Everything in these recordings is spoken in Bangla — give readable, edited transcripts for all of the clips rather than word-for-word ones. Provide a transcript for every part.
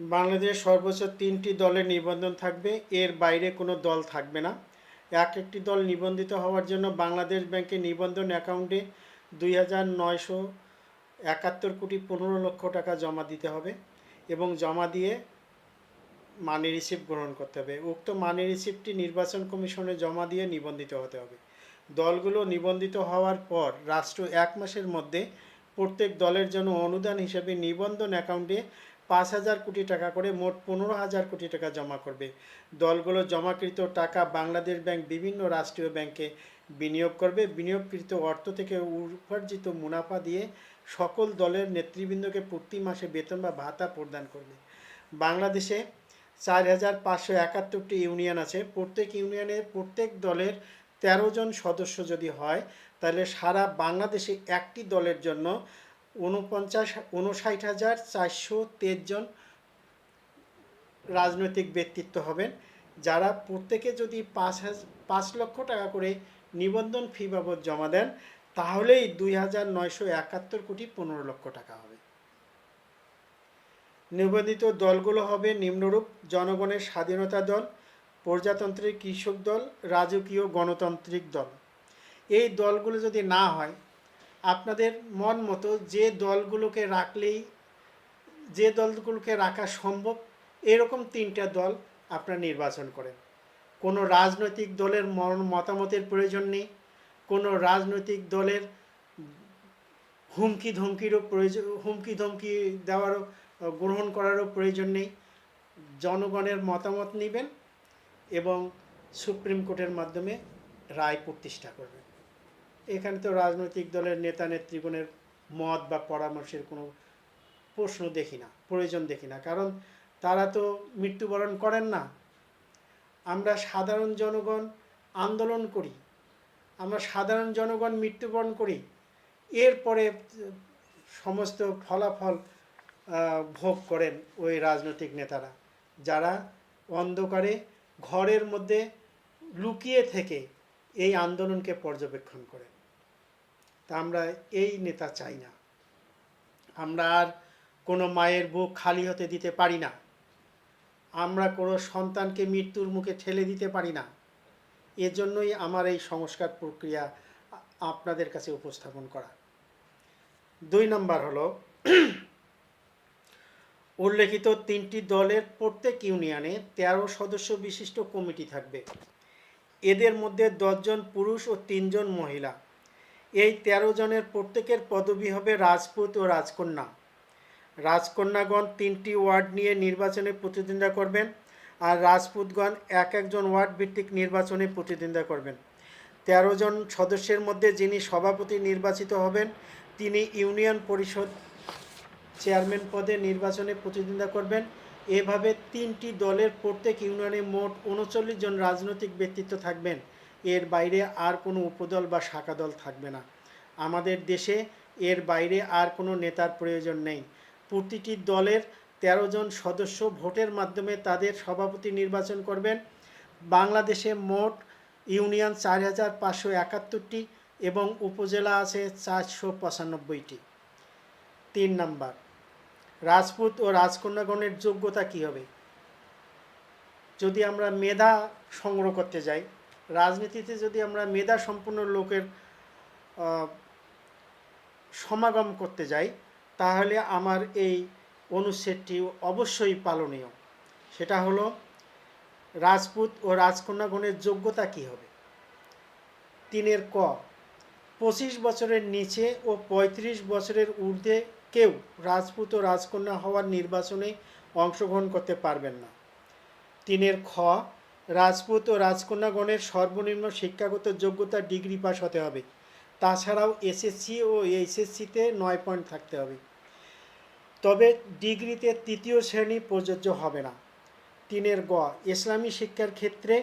বাংলাদেশ সর্বোচ্চ 3টি দলের নিবন্ধন থাকবে, এর বাইরে কোনো দল থাকবে না। একটি দল নিবন্ধিত হওয়ার জন্য বাংলাদেশ ব্যাংকে নিবন্ধন অ্যাকাউন্টে 2,971,15,00,000 টাকা জমা দিতে হবে এবং জমা দিয়ে মানি রিসিপ্ট গ্রহণ করতে হবে। উক্ত মানি রিসিপ্টটি নির্বাচন কমিশনে জমা দিয়ে নিবন্ধিত হতে হবে। দলগুলো নিবন্ধিত হওয়ার পর রাষ্ট্র 1 মাসের মধ্যে প্রত্যেক দলের জন্য অনুদান হিসেবে নিবন্ধন অ্যাকাউন্টে 5,000 কোটি টাকা করে মোট 15,000 কোটি টাকা জমা করবে। দলগুলো জমাকৃত টাকা বাংলাদেশ ব্যাংক বিভিন্ন রাষ্ট্রীয় ব্যাংকে বিনিয়োগ করবে। বিনিয়োগকৃত অর্থ থেকে উপার্জিত মুনাফা দিয়ে সকল দলের নেতৃবৃন্দকে প্রতি মাসে বেতন বা ভাতা প্রদান করবে। বাংলাদেশে 4,571টি ইউনিয়ন আছে। প্রত্যেক ইউনিয়নে প্রত্যেক দলের 13 জন সদস্য যদি হয়, তাহলে সারা বাংলাদেশে একটি দলের জন্য 59,423 জন রাজনৈতিক ব্যক্তিত্ব হবেন, যারা প্রত্যেকে যদি 5 লক্ষ টাকা করে নিবন্ধন ফি বাবদ জমা দেন, তাহলেই 2,971,15,00,000 টাকা হবে। নিবন্ধিত দলগুলো হবে নিম্নরূপ: জনগণের স্বাধীনতা দল, প্রজাতান্ত্রিক কৃষক দল, রাজকীয় গণতান্ত্রিক দল। এই দলগুলো যদি না হয়, আপনাদের মন মতো যে দলগুলোকে রাখা সম্ভব, এরকম 3টা দল আপনারা নির্বাচন করেন। কোনো রাজনৈতিক দলের মতামতের প্রয়োজন নেই, কোনো রাজনৈতিক দলের হুমকি ধমকি দেওয়ারও গ্রহণ করারও প্রয়োজন নেই। জনগণের মতামত নেবেন এবং সুপ্রিম কোর্টের মাধ্যমে রায় প্রতিষ্ঠা করবেন। এখানে তো রাজনৈতিক দলের নেতা নেতৃগণের মত বা পরামর্শের কোনো প্রয়োজন দেখি না, কারণ তারা তো মৃত্যুবরণ করেন না। আমরা সাধারণ জনগণ আন্দোলন করি, আমরা সাধারণ জনগণ মৃত্যুবরণ করি, এরপরে সমস্ত ফলাফল ভোগ করেন ওই রাজনৈতিক নেতারা, যারা অন্ধকারে ঘরের মধ্যে লুকিয়ে থেকে এই আন্দোলনকে পর্যবেক্ষণ করেন। তা আমরা এই নেতা চাই না। আমরা আর কোনো মায়ের বুক খালি হতে দিতে পারি না, আমরা কোনো সন্তানকে মৃত্যুর মুখে ঠেলে দিতে পারি না। এজন্যই আমার এই সংস্কার প্রক্রিয়া আপনাদের কাছে উপস্থাপন করা। 2 নম্বর হলো, উল্লেখিত 3টি দলের প্রত্যেক ইউনিয়নে 13 সদস্য বিশিষ্ট কমিটি থাকবে। এদের মধ্যে 10 জন পুরুষ ও 3 জন মহিলা। এই 13 জনের প্রত্যেকের পদবি হবে রাজপুত ও রাজকন্যা। রাজকন্যাগণ 3টি ওয়ার্ড নিয়ে নির্বাচনে প্রতিদ্বন্দ্বিতা করবেন, আর রাজপুতগণ এক একজন ওয়ার্ড ভিত্তিক নির্বাচনে প্রতিদ্বন্দ্বিতা করবেন। 13 জন সদস্যের মধ্যে যিনি সভাপতি নির্বাচিত হবেন, তিনি ইউনিয়ন পরিষদ চেয়ারম্যান পদে নির্বাচনে প্রতিদ্বন্দ্বিতা করবেন। এভাবে 3টি দলের প্রত্যেক ইউনিয়নে মোট 39 জন রাজনৈতিক ব্যক্তিত্ব থাকবেন। এর বাইরে আর কোনো উপদল বা শাখা দল থাকবে না। আমাদের দেশে এর বাইরে আর কোনো নেতার প্রয়োজন নেই। প্রতিটি দলের 13 জন সদস্য ভোটের মাধ্যমে তাদের সভাপতি নির্বাচন করবেন। বাংলাদেশে মোট ইউনিয়ন 4,571টি এবং উপজেলা আছে 495টি। 3 নম্বর, রাজপুত ও রাজকন্যাগণের যোগ্যতা কী হবে? যদি আমরা মেধা সংগ্রহ করতে যাই, রাজনীতিতে যদি আমরা মেধা সম্পন্ন লোকের সমাগম করতে যাই, তাহলে আমার এই অনুচ্ছেদটি অবশ্যই পালনীয়। সেটা হলো, রাজপুত ও রাজকন্যাগণের যোগ্যতা কী হবে? 3 ক, 25 বছরের নিচে ও 35 বছরের ঊর্ধ্বে কেউ রাজপুত ও রাজকন্যা হওয়ার নির্বাচনে অংশগ্রহণ করতে পারবেন না। 3 খ, রাজপুত ও রাজকন্যাগণের সর্বনিম্ন শিক্ষাগত যোগ্যতা ডিগ্রি পাস হতে হবে। তাছাড়াও এসএসসি ও এইচএসসিতে 9 পয়েন্ট থাকতে হবে। তবে ডিগ্রিতে 3য় শ্রেণী প্রযোজ্য হবে না। 3 গ, ইসলামী শিক্ষার ক্ষেত্রে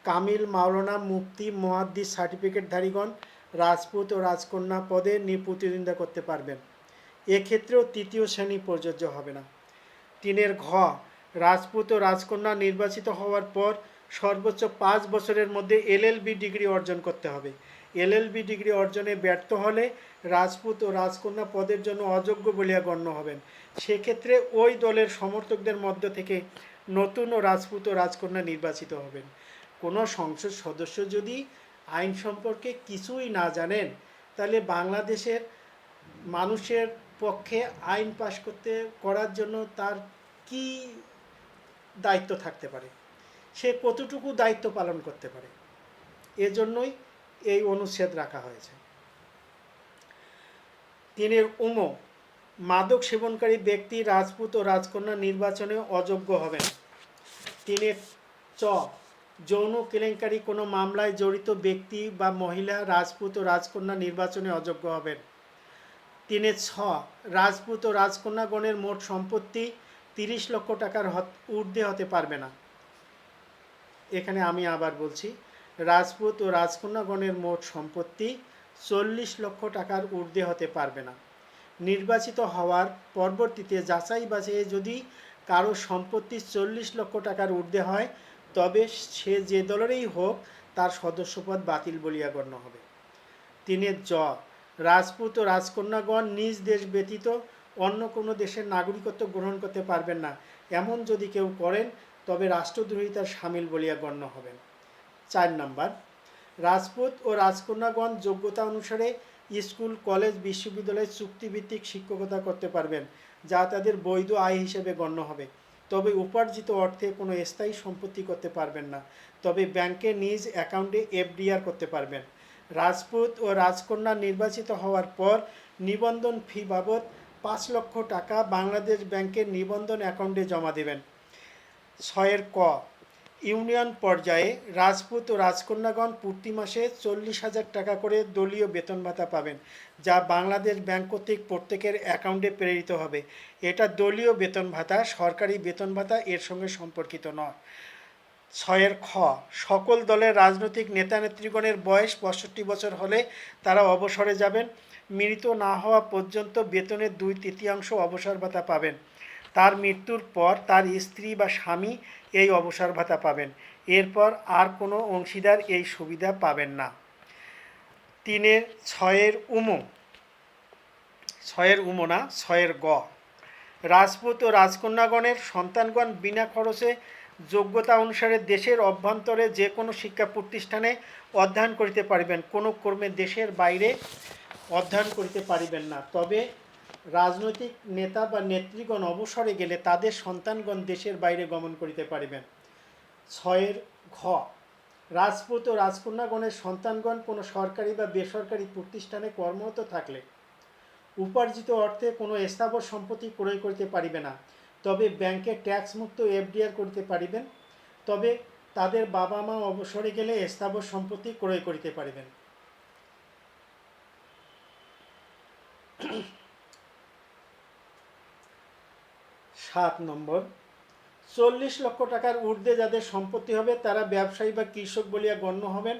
কামিল, মাওলানা, মুফতি, মুহাদ্দিস সার্টিফিকেটধারীগণ রাজপুত ও রাজকন্যা পদে প্রতিদ্বন্দ্বিতা করতে পারবেন। এক্ষেত্রেও 3য় শ্রেণী প্রযোজ্য হবে না। 3 ঘ, রাজপুত ও রাজকন্যা নির্বাচিত হওয়ার পর সর্বোচ্চ 5 বছরের মধ্যে এলএলবি ডিগ্রি অর্জন করতে হবে। এলএলবি ডিগ্রি অর্জনে ব্যর্থ হলে রাজপুত ও রাজকন্যা পদের জন্য অযোগ্য বলিয়া গণ্য হবেন। সেক্ষেত্রে ওই দলের সমর্থকদের মধ্য থেকে নতুন ও রাজপুত ও রাজকন্যা নির্বাচিত হবেন। কোনো সংসদ সদস্য যদি আইন সম্পর্কে কিছুই না জানেন, তাহলে বাংলাদেশের মানুষের পক্ষে আইন পাশ করার জন্য তার কি দায়িত্ব থাকতে পারে, সে কতটুকু দায়িত্ব পালন করতে পারে? এজন্যই এই অনুচ্ছেদ রাখা হয়েছে। 3 মাদক সেবনকারী ব্যক্তি রাজপুত ও রাজকন্যা নির্বাচনে অযোগ্য হবেন। 3 যৌন কেলেঙ্কারি কোনো মামলায় জড়িত ব্যক্তি বা মহিলা রাজপুত ও রাজকন্যা নির্বাচনে অযোগ্য হবেন। 3 রাজপুত ও রাজকন্যাগণের মোট সম্পত্তি 30 লক্ষ টাকার ঊর্ধ্বে হতে পারবে না। এখানে আমি আবার বলছি, রাজপুত ও রাজকন্যাগণের মোট সম্পত্তি 40 লক্ষ টাকার ঊর্ধ্বে হতে পারবে না। নির্বাচিত হওয়ার পরবর্তীতে যাচাই বাছাইয়ে যদি কারো সম্পত্তি 40 লক্ষ টাকার ঊর্ধ্বে হয়, তবে সে যে দলেরই হোক তার সদস্যপদ বাতিল বলিয়া গণ্য হবে। 3 রাজপুত ও রাজকন্যাগণ নিজ দেশ ব্যতীত অন্য কোনো দেশের নাগরিকত্ব গ্রহণ করতে পারবেন না, এমন যদি কেউ করেন তবে রাষ্ট্রদ্রোহিতার শামিল বলিয়া গণ্য হবেন। 4 রাজপুত ও রাজকন্যাগণ যোগ্যতা অনুসারে স্কুল, কলেজ, বিশ্ববিদ্যালয়ে চুক্তিভিত্তিক শিক্ষকতা করতে পারবেন, যা তাদের বৈধ আয় হিসেবে গণ্য হবে। তবে উপার্জিত অর্থে কোনো স্থায়ী সম্পত্তি করতে পারবেন না, তবে ব্যাংকে নিজ অ্যাকাউন্টে এফডিআর করতে পারবেন। রাজপুত ও রাজকন্যা নির্বাচিত হওয়ার পর নিবন্ধন ফি বাবদ 5 লক্ষ টাকা বাংলাদেশ ব্যাংকের নিবন্ধন অ্যাকাউন্টে জমা দেবেন। 6 ইউনিয়ন পর্যায়ে রাজপুত ও রাজকন্যাগণ প্রতি মাসে 40,000 টাকা করে দলীয় বেতন ভাতা পাবেন, যা বাংলাদেশ ব্যাংক কর্তৃক প্রত্যেকের অ্যাকাউন্টে প্রেরিত হবে। এটা দলীয় বেতন ভাতা, সরকারি বেতন ভাতা এর সঙ্গে সম্পর্কিত নয়। 6 সকল দলের রাজনৈতিক নেতা নেত্রীগণের বয়স 65 বছর হলে তারা অবসরে যাবেন। মৃত না হওয়া পর্যন্ত বেতনের 2/3 অবসর ভাতা পাবেন। তার মৃত্যুর পর তার স্ত্রী বা স্বামী এই অবসর ভাতা পাবেন। এরপর আর কোনো অংশীদার এই সুবিধা পাবেন না। 6 গ রাজপুত ও রাজকন্যাগণের সন্তানগণ বিনা খরচে যোগ্যতা অনুসারে দেশের অভ্যন্তরে যে কোনো শিক্ষা প্রতিষ্ঠানে অধ্যয়ন করিতে পারিবেন, কোনো ক্রমে দেশের বাইরে অধ্যয়ন করিতে পারিবেন না। তবে রাজনৈতিক নেতা বা নেত্রীগণ অবসরে গেলে তাদের সন্তানগণ দেশের বাইরে গমন করিতে পারিবেন। 6 ঘ রাজপুত ও রাজকন্যাগণের সন্তানগণ কোনো সরকারি বা বেসরকারি প্রতিষ্ঠানে কর্মরত থাকলে উপার্জিত অর্থে কোনো স্থাবর সম্পত্তি ক্রয় করিতে পারিবে না, তবে ব্যাংকে ট্যাক্স মুক্ত এফডিআর করিতে পারিবেন। তবে তাদের বাবা মা অবসরে গেলে স্থাবর সম্পত্তি ক্রয় করিতে পারিবেন। 7 40 লক্ষ টাকার ঊর্ধ্বে যাদের সম্পত্তি হবে তারা ব্যবসায়ী বা কৃষক বলিয়া গণ্য হবেন।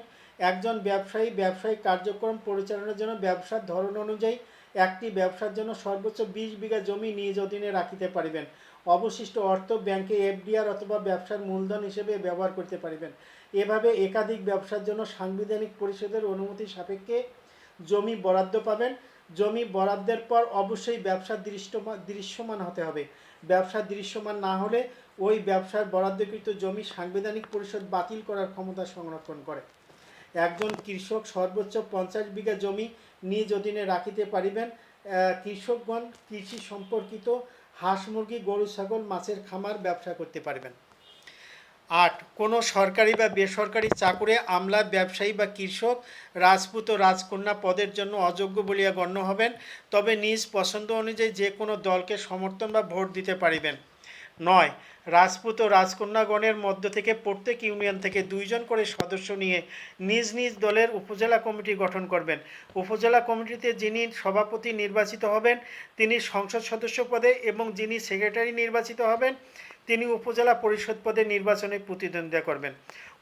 একজন ব্যবসায়ী ব্যবসায়িক কার্যক্রম পরিচালনার জন্য ব্যবসার ধরন অনুযায়ী একটি ব্যবসার জন্য সর্বোচ্চ 20 বিঘা জমি নিজ অধীনে রাখিতে পারিবেন। অবশিষ্ট অর্থ ব্যাংকে এফডিআর অথবা ব্যবসার মূলধন হিসেবে ব্যবহার করতে পারিবেন। এভাবে একাধিক ব্যবসার জন্য সাংবিধানিক পরিষদের অনুমতি সাপেক্ষে জমি বরাদ্দ পাবেন। জমি বরাদ্দের পর অবশ্যই ব্যবসার দৃশ্যমান হতে হবে। ব্যবসা দৃশ্যমান না হলে ওই ব্যবসার বরাদ্দকৃত জমি সাংবিধানিক পরিষদ বাতিল করার ক্ষমতা সংরক্ষণ করে। একজন কৃষক সর্বোচ্চ 50 বিঘা জমি নিজ অধীনে রাখিতে পারিবেন। কৃষকগণ কৃষি সম্পর্কিত হাঁস, মুরগি, গরু, ছাগল, মাছের খামার ব্যবসা করতে পারবেন। 8 কোনো সরকারি বা বেসরকারি চাকুরে আমলা, ব্যবসায়ী বা কৃষক রাজপুত ও রাজকন্যা পদের জন্য অযোগ্য বলিয়া গণ্য হবেন, তবে নিজ পছন্দ অনুযায়ী যে কোনো দলকে সমর্থন বা ভোট দিতে পারিবেন। 9 রাজপুত ও রাজকন্যাগণের মধ্য থেকে প্রত্যেক ইউনিয়ন থেকে 2 জন করে সদস্য নিয়ে নিজ নিজ দলের উপজেলা কমিটি গঠন করবেন। উপজেলা কমিটিতে যিনি সভাপতি নির্বাচিত হবেন তিনি সংসদ সদস্য পদে এবং যিনি সেক্রেটারি নির্বাচিত হবেন তিনি উপজেলা পরিষদ পদে নির্বাচনে প্রতিদ্বন্দ্বিতা করবেন।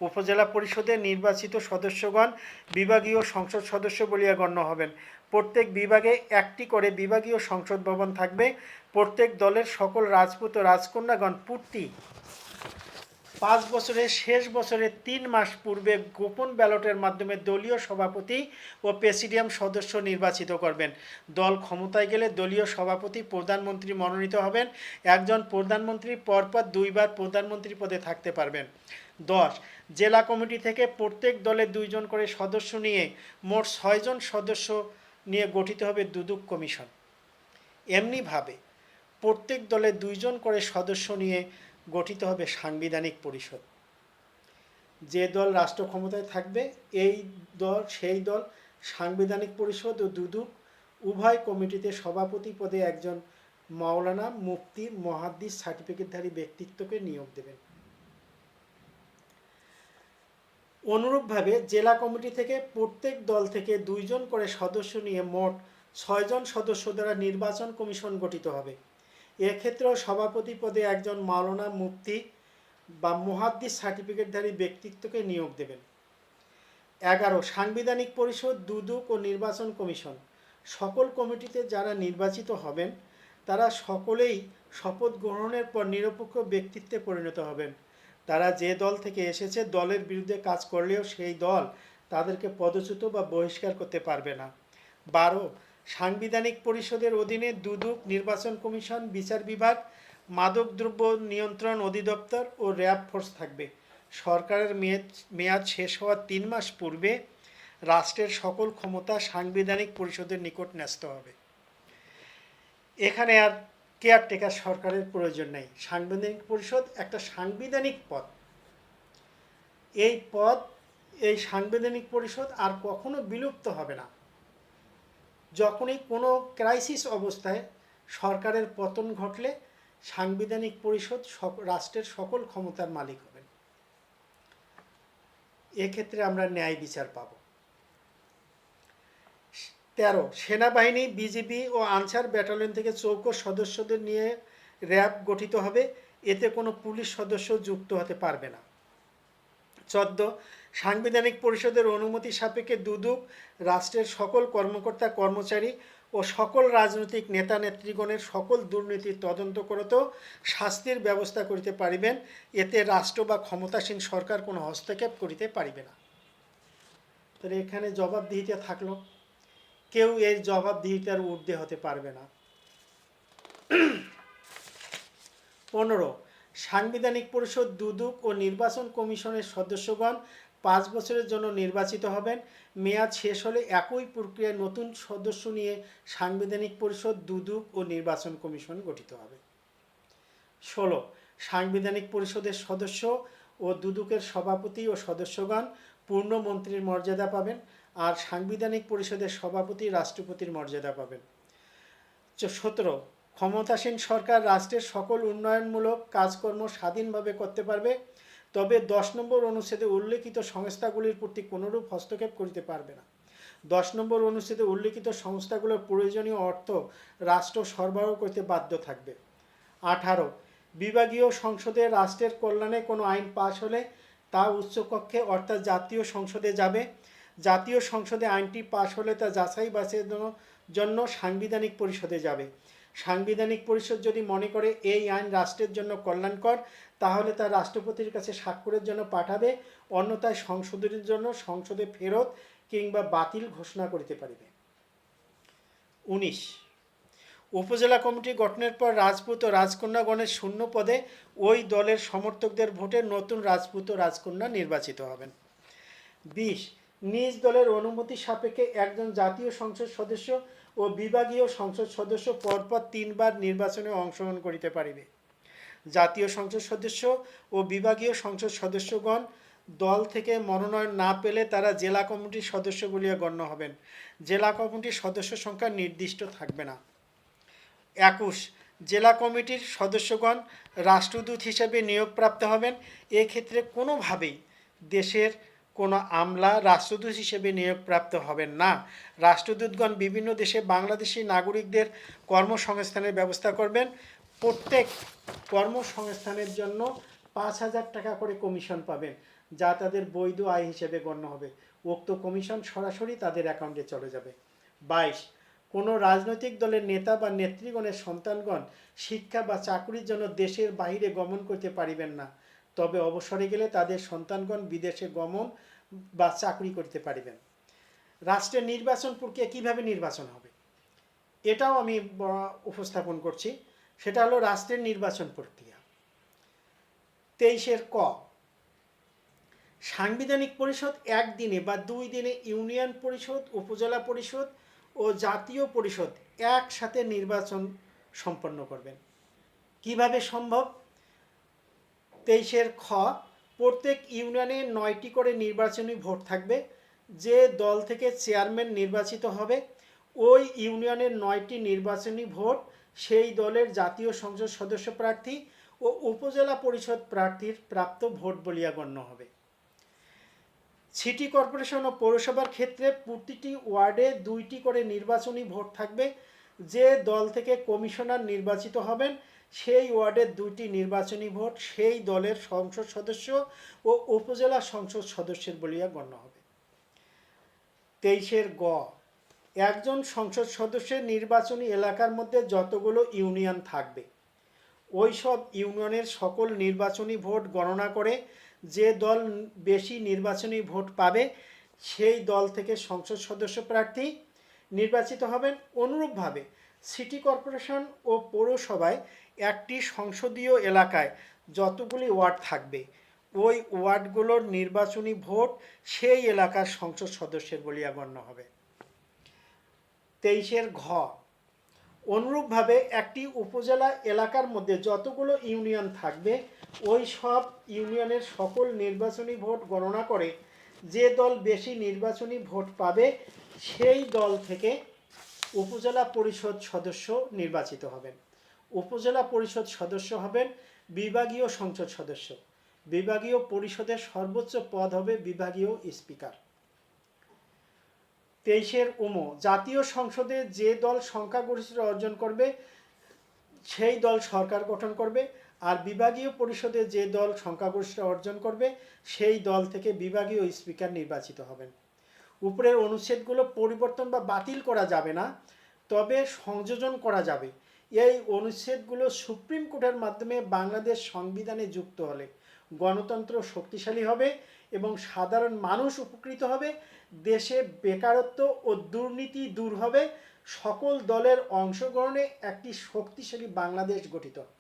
উপজেলা পরিষদের নির্বাচিত সদস্যগণ বিভাগীয় সংসদ সদস্য বলিয়া গণ্য হবেন। প্রত্যেক বিভাগে একটি করে বিভাগীয় সংসদ ভবন থাকবে। প্রত্যেক দলের সকল রাজপুত ও রাজকন্যাগণ 5 বছরের শেষ বছরের 3 মাস পূর্বে গোপন ব্যালটের মাধ্যমে দলীয় সভাপতি ও প্রেসিডিয়াম সদস্য নির্বাচিত করবেন। দল ক্ষমতায় গেলে দলীয় সভাপতি প্রধানমন্ত্রী মনোনীত হবেন। একজন প্রধানমন্ত্রী পরপর 2 বার প্রধানমন্ত্রী পদে থাকতে পারবেন। 10 জেলা কমিটি থেকে প্রত্যেক দলে 2 জন করে সদস্য নিয়ে মোট 6 জন সদস্য নিয়ে গঠিত হবে দুদক কমিশন। এমনিভাবে প্রত্যেক দলে 2 জন করে সদস্য নিয়ে গঠিত হবে সাংবিধানিক পরিষদ। যে দল রাষ্ট্র ক্ষমতায় থাকবে সেই দল সাংবিধানিক পরিষদ ও দুদক উভয় কমিটিতে সভাপতি পদে একজন মাওলানা মুফতি মুহাদ্দিস সার্টিফিকেটধারী ব্যক্তিত্বকে নিয়োগ দেবেন। অনুরূপভাবে জেলা কমিটি থেকে প্রত্যেক দল থেকে 2 জন করে সদস্য নিয়ে মোট 6 জন সদস্য দ্বারা নির্বাচন কমিশন গঠিত হবে। এক্ষেত্রেও সভাপতি পদে একজন মাওলানা মুফতি বা মুহাদ্দিস সার্টিফিকেটধারী ব্যক্তিত্বকে নিয়োগ দেবেন। 11 সাংবিধানিক পরিষদ, দুদক ও নির্বাচন কমিশন সকল কমিটিতে যারা নির্বাচিত হবেন তারা সকলেই শপথ গ্রহণের পর নিরপেক্ষ ব্যক্তিত্বে পরিণত হবেন। তারা যে দল থেকে এসেছে দলের বিরুদ্ধে কাজ করলেও সেই দল তাদেরকে পদচ্যুত বা বহিষ্কার করতে পারবে না। 12 সাংবিধানিক পরিষদের অধীনে দুদক, নির্বাচন কমিশন, বিচার বিভাগ, মাদকদ্রব্য নিয়ন্ত্রণ অধিদপ্তর ও র্যাব ফোর্স থাকবে। সরকারের মেয়াদ শেষ হওয়ার 3 মাস পূর্বে রাষ্ট্রের সকল ক্ষমতা সাংবিধানিক পরিষদের নিকট ন্যস্ত হবে। এখানে আর কেয়ারটেকার সরকারের প্রয়োজন নেই। সাংবিধানিক পরিষদ একটা সাংবিধানিক পদ। এই সাংবিধানিক পরিষদ আর কখনো বিলুপ্ত হবে না। যখনই কোনো ক্রাইসিস অবস্থায় সরকারের পতন ঘটলে সাংবিধানিক পরিষদ রাষ্ট্রের সকল ক্ষমতার মালিক হবেন। এক্ষেত্রে আমরা ন্যায় বিচার পাব। 13 সেনাবাহিনী, বিজিবি ও আনসার ব্যাটালিয়ন থেকে চৌকো সদস্যদের নিয়ে র্যাব গঠিত হবে। এতে কোনো পুলিশ সদস্য যুক্ত হতে পারবে না। 14 সাংবিধানিক পরিষদের অনুমতি সাপেক্ষে দুদক রাষ্ট্রের সকল কর্মকর্তা কর্মচারী ও সকল রাজনৈতিক নেতা নেতৃগণের সকল দুর্নীতির তদন্ত করতেও শাস্তির ব্যবস্থা করিতে পারিবেন। এতে রাষ্ট্র বা ক্ষমতাসীন সরকার কোনো হস্তক্ষেপ করিতে পারিবে না। তাহলে এখানে জবাবদিহিতা থাকলো। কেউ এই জবাবদিহিতার ঊর্ধ্বে হতে পারবে না। 15 সাংবিধানিক পরিষদ, দুদক ও নির্বাচন কমিশনের সদস্যগণ 5 বছরের জন্য নির্বাচিত হবেন। মেয়াদ শেষ হলে একই প্রক্রিয়ায় নতুন সদস্য নিয়ে সাংবিধানিক পরিষদ, দুদক ও নির্বাচন কমিশন গঠিত হবে। 16 সাংবিধানিক পরিষদের সদস্য ও দুদকের সভাপতি ও সদস্যগণ পূর্ণ মন্ত্রীর মর্যাদা পাবেন, আর সাংবিধানিক পরিষদের সভাপতি রাষ্ট্রপতির মর্যাদা পাবেন। 17 ক্ষমতাসীন সরকার রাষ্ট্রের সকল উন্নয়নমূলক কাজকর্ম স্বাধীনভাবে করতে পারবে, তবে 10 নম্বর অনুচ্ছেদে উল্লেখিত সংস্থাগুলির প্রতি কোনরূপ হস্তক্ষেপ করিতে পারবে না। 10 নম্বর অনুচ্ছেদে উল্লেখিত সংস্থাগুলোর প্রয়োজনীয় অর্থ রাষ্ট্র সরবরাহ করতে বাধ্য থাকবে। 18 বিভাগীয় সংসদে রাষ্ট্রের কল্যাণে কোনো আইন পাশ হলে তা উচ্চকক্ষে অর্থাৎ জাতীয় সংসদে যাবে। জাতীয় সংসদে আইনটি পাশ হলে তা যাচাই বাছাইয়ের জন্য সাংবিধানিক পরিষদে যাবে। সাংবিধানিক পরিষদ যদি মনে করে এই আইন রাষ্ট্রের জন্য কল্যাণকর, তাহলে তা রাষ্ট্রপতির কাছে স্বাক্ষরের জন্য পাঠাবে, অন্যথায় সংশোধনের জন্য সংসদে ফেরত কিংবা বাতিল ঘোষণা করিতে পারিবে। 19 উপজেলা কমিটি গঠনের পর রাজপুত ও রাজকন্যাগণের শূন্য পদে ওই দলের সমর্থকদের ভোটে নতুন রাজপুত ও রাজকন্যা নির্বাচিত হবেন। 20 নিজ দলের অনুমতি সাপেক্ষে একজন জাতীয় সংসদ সদস্য ও বিভাগীয় সংসদ সদস্য পরপর 3 বার নির্বাচনে অংশগ্রহণ করিতে পারিবে। জাতীয় সংসদ সদস্য ও বিভাগীয় সংসদ সদস্যগণ দল থেকে মনোনয়ন না পেলে তারা জেলা কমিটির সদস্য বলিয়া গণ্য হবেন। জেলা কমিটির সদস্য সংখ্যা নির্দিষ্ট থাকবে না। 21 জেলা কমিটির সদস্যগণ রাষ্ট্রদূত হিসেবে নিয়োগপ্রাপ্ত হবেন। এক্ষেত্রে কোনোভাবেই দেশের কোনো আমলা রাষ্ট্রদূত হিসেবে নিয়োগপ্রাপ্ত হবেন না। রাষ্ট্রদূতগণ বিভিন্ন দেশে বাংলাদেশি নাগরিকদের কর্মসংস্থানের ব্যবস্থা করবেন। প্রত্যেক কর্মসংস্থানের জন্য 5,000 টাকা করে কমিশন পাবেন, যা তাদের বৈধ আয় হিসেবে গণ্য হবে। উক্ত কমিশন সরাসরি তাদের অ্যাকাউন্টে চলে যাবে। 22 কোনো রাজনৈতিক দলের নেতা বা নেতৃগণের সন্তানগণ শিক্ষা বা চাকুরির জন্য দেশের বাইরে গমন করতে পারিবেন না। তবে অবসরে গেলে তাদের সন্তানগণ বিদেশে গমন বা চাকরি করতে পারিবেন। রাষ্ট্রের নির্বাচন প্রক্রিয়া কিভাবে নির্বাচন হবে এটাও আমি উপস্থাপন করছি। সেটা হলো রাষ্ট্রের নির্বাচন প্রক্রিয়া। 23 ক, সাংবিধানিক পরিষদ একদিনে বা 2 দিনে ইউনিয়ন পরিষদ, উপজেলা পরিষদ ও জাতীয় পরিষদ একসাথে নির্বাচন সম্পন্ন করবেন। কিভাবে সম্ভব? 23 খ, প্রত্যেক ইউনিয়নে 9টি করে নির্বাচনী ভোট থাকবে। যে দল থেকে চেয়ারম্যান নির্বাচিত হবে ওই ইউনিয়নের 9টি নির্বাচনী ভোট সেই দলের জাতীয় সংসদ সদস্য প্রার্থী ও উপজেলা পরিষদ প্রার্থীর প্রাপ্ত ভোট বলিয়া গণ্য হবে। সিটি কর্পোরেশন ও পৌরসভার ক্ষেত্রে প্রতিটি ওয়ার্ডে 2টি করে নির্বাচনী ভোট থাকবে। যে দল থেকে কমিশনার নির্বাচিত হবেন সেই ওয়ার্ডের 2টি নির্বাচনী ভোট সেই দলের সংসদ সদস্য ও উপজেলা সংসদ সদস্যের বলিয়া গণ্য হবে। 23 গ, একজন সংসদ সদস্যের নির্বাচনী এলাকার মধ্যে যতগুলো ইউনিয়ন থাকবে ওই সব ইউনিয়নের সকল নির্বাচনী ভোট গণনা করে যে দল বেশি নির্বাচনী ভোট পাবে সেই দল থেকে সংসদ সদস্য প্রার্থী নির্বাচিত হবেন। অনুরূপভাবে সিটি কর্পোরেশন ও পৌরসভায় একটি সংসদীয় এলাকায় যতগুলি ওয়ার্ড থাকবে ওই ওয়ার্ডগুলোর নির্বাচনী ভোট সেই এলাকার সংসদ সদস্যের বলিয়া গণ্য হবে। 23 ঘ, অনুরূপভাবে একটি উপজেলা এলাকার মধ্যে যতগুলো ইউনিয়ন থাকবে ওই সব ইউনিয়নের সকল নির্বাচনী ভোট গণনা করে যে দল বেশি নির্বাচনী ভোট পাবে সেই দল থেকে উপজেলা পরিষদ সদস্য নির্বাচিত হবেন। উপজেলা পরিষদ সদস্য হবেন বিভাগীয় সংসদ সদস্য। বিভাগীয় পরিষদের সর্বোচ্চ পদ হবে বিভাগীয় স্পিকার। 23 উম, জাতীয় সংসদে যে দল সংখ্যাগরিষ্ঠতা অর্জন করবে সেই দল সরকার গঠন করবে, আর বিভাগীয় পরিষদে যে দল সংখ্যাগরিষ্ঠতা অর্জন করবে সেই দল থেকে বিভাগীয় স্পিকার নির্বাচিত হবেন। উপরের অনুচ্ছেদগুলো পরিবর্তন বা বাতিল করা যাবে না, তবে সংযোজন করা যাবে। এই অনুচ্ছেদগুলো সুপ্রিম কোর্টের মাধ্যমে বাংলাদেশ সংবিধানে যুক্ত হলে গণতন্ত্র শক্তিশালী হবে এবং সাধারণ মানুষ উপকৃত হবে, দেশে বেকারত্ব ও দুর্নীতি দূর হবে, সকল দলের অংশগ্রহণে একটি শক্তিশালী বাংলাদেশ গঠিত হবে।